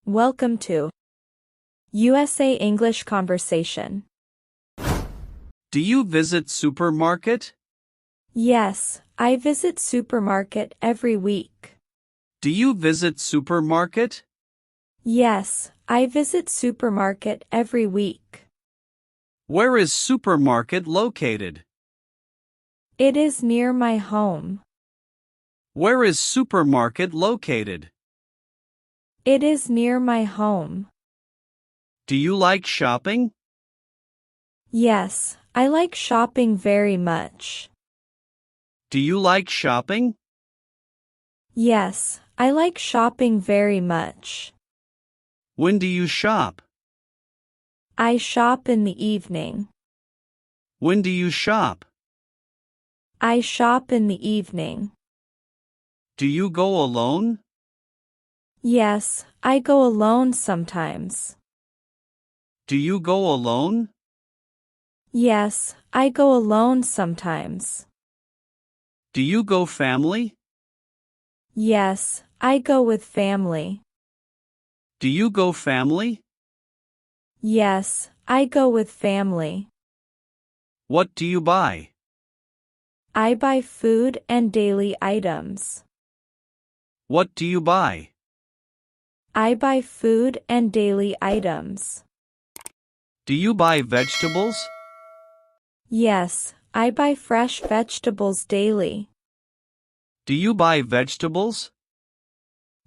Welcome to USA English Conversation. Do you visit supermarket? Yes, I visit supermarket every week. Do you visit supermarket? Yes, I visit supermarket every week. Where is supermarket located? It is near my home. Where is supermarket located? It is near my home. Do you like shopping? Yes, I like shopping very much. Do you like shopping? Yes, I like shopping very much. When do you shop? I shop in the evening. When do you shop? I shop in the evening. Do you go alone? Yes, I go alone sometimes. Do you go alone? Yes, I go alone sometimes. Do you go family? Yes, I go with family. Do you go family? Yes, I go with family. What do you buy? I buy food and daily items. What do you buy? I buy food and daily items. Do you buy vegetables? Yes, I buy fresh vegetables daily. Do you buy vegetables?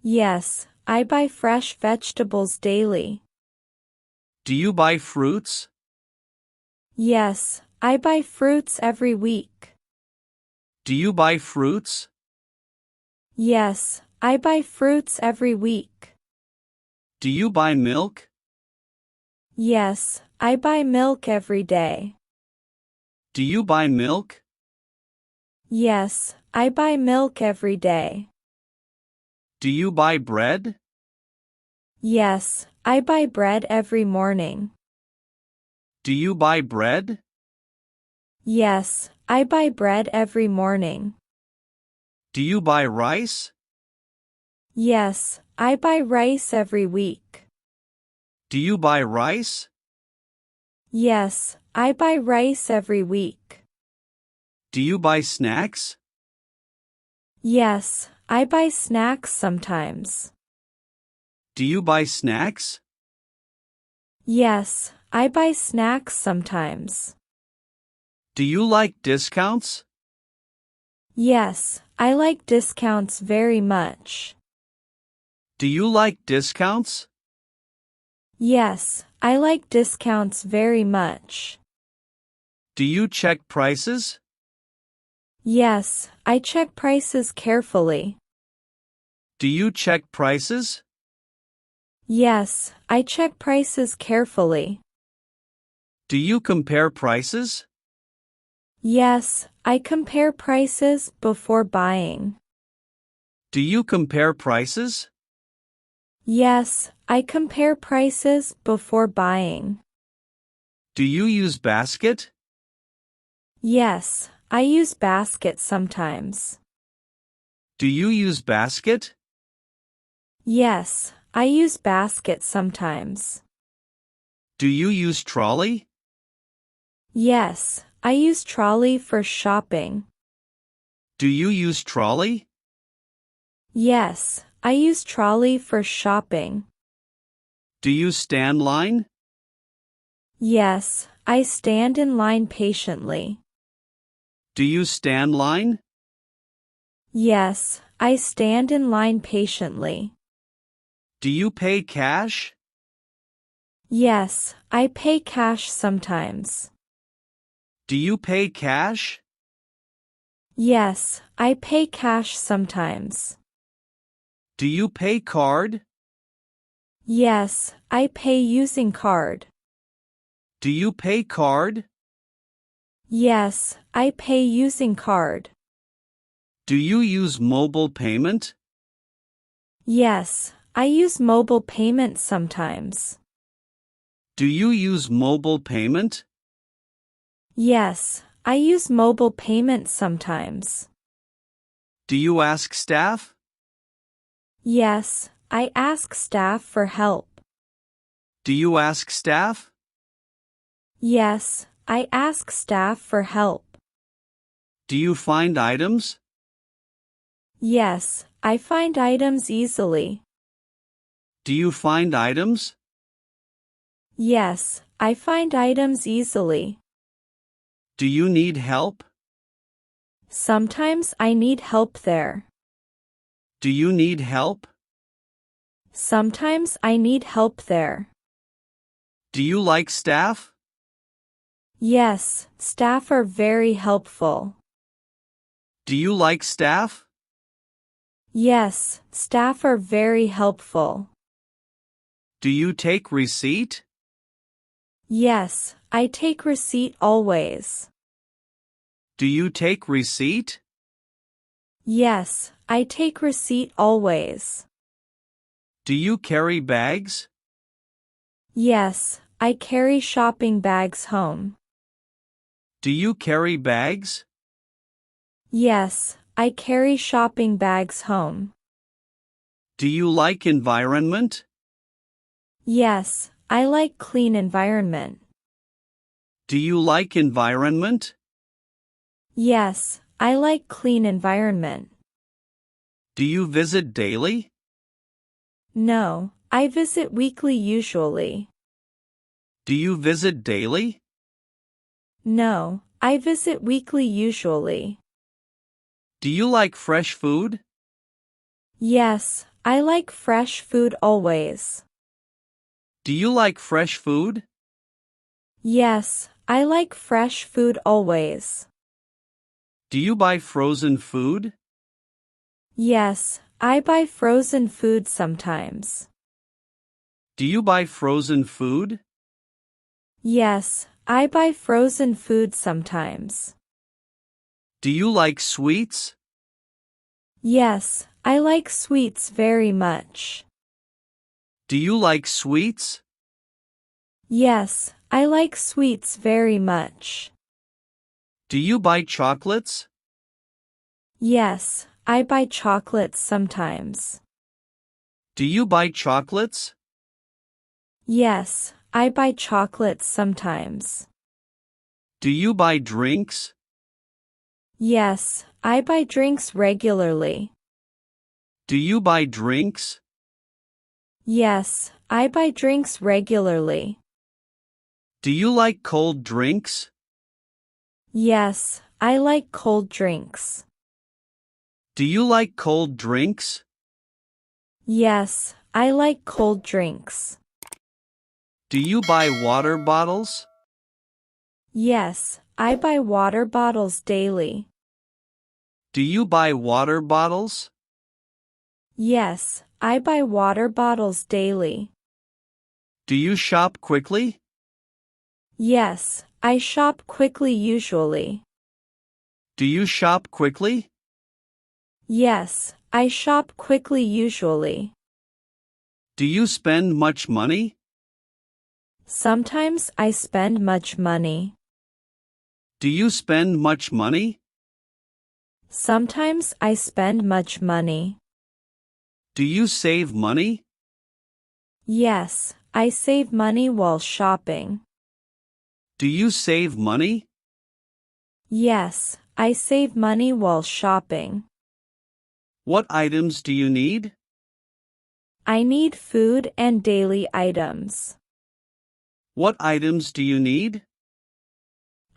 Yes, I buy fresh vegetables daily. Do you buy fruits? Yes, I buy fruits every week. Do you buy fruits? Yes, I buy fruits every week. Do you buy milk? Yes, I buy milk every day. Do you buy milk? Yes, I buy milk every day. Do you buy bread? Yes, I buy bread every morning. Do you buy bread? Yes, I buy bread every morning. Do you buy rice? Yes, I buy rice every week. Do you buy rice? Yes, I buy rice every week. Do you buy snacks? Yes, I buy snacks sometimes. Do you buy snacks? Yes, I buy snacks sometimes. Do you like discounts? Yes, I like discounts very much. Do you like discounts? Yes, I like discounts very much. Do you check prices? Yes, I check prices carefully. Do you check prices? Yes, I check prices carefully. Do you compare prices? Yes, I compare prices before buying. Do you compare prices? Yes, I compare prices before buying. Do you use basket? Yes, I use basket sometimes. Do you use basket? Yes, I use basket sometimes. Do you use trolley? Yes, I use trolley for shopping. Do you use trolley? Yes, I use trolley for shopping. Do you stand line? Yes, I stand in line patiently. Do you stand line? Yes, I stand in line patiently. Do you pay cash? Yes, I pay cash sometimes. Do you pay cash? Yes, I pay cash sometimes. Do you pay card? Yes, I pay using card. Do you pay card? Yes, I pay using card. Do you use mobile payment? Yes, I use mobile payment sometimes. Do you use mobile payment? Yes, I use mobile payment sometimes. Do you ask staff? Yes, I ask staff for help. Do you ask staff? Yes, I ask staff for help. Do you find items? Yes, I find items easily. Do you find items? Yes, I find items easily. Do you need help? Sometimes I need help there. Do you need help? Sometimes I need help there. Do you like staff? Yes, staff are very helpful. Do you like staff? Yes, staff are very helpful. Do you take receipt? Yes, I take receipt always. Do you take receipt? Yes, I take receipt always. Do you carry bags? Yes, I carry shopping bags home. Do you carry bags? Yes, I carry shopping bags home. Do you like environment? Yes, I like clean environment. Do you like environment? Yes, I like clean environment. Do you visit daily? No, I visit weekly usually. Do you visit daily? No, I visit weekly usually. Do you like fresh food? Yes, I like fresh food always. Do you like fresh food? Yes, I like fresh food always. Do you buy frozen food? Yes, I buy frozen food sometimes. Do you buy frozen food? Yes, I buy frozen food sometimes. Do you like sweets? Yes, I like sweets very much. Do you like sweets? Yes, I like sweets very much. Do you buy chocolates? Yes, I buy chocolates sometimes. Do you buy chocolates? Yes, I buy chocolates sometimes. Do you buy drinks? Yes, I buy drinks regularly. Do you buy drinks? Yes, I buy drinks regularly. Do you like cold drinks? Yes, I like cold drinks. Do you like cold drinks? Yes, I like cold drinks. Do you buy water bottles? Yes, I buy water bottles daily. Do you buy water bottles? Yes, I buy water bottles daily. Do you shop quickly? Yes, I shop quickly usually. Do you shop quickly? Yes, I shop quickly usually. Do you spend much money? Sometimes I spend much money. Do you spend much money? Sometimes I spend much money. Do you save money? Yes, I save money while shopping. Do you save money? Yes, I save money while shopping. What items do you need? I need food and daily items. What items do you need?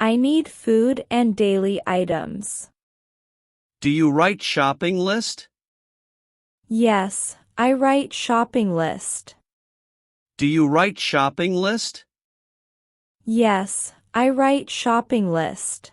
I need food and daily items. Do you write shopping list? Yes, I write shopping list. Do you write shopping list? Yes, I write shopping list.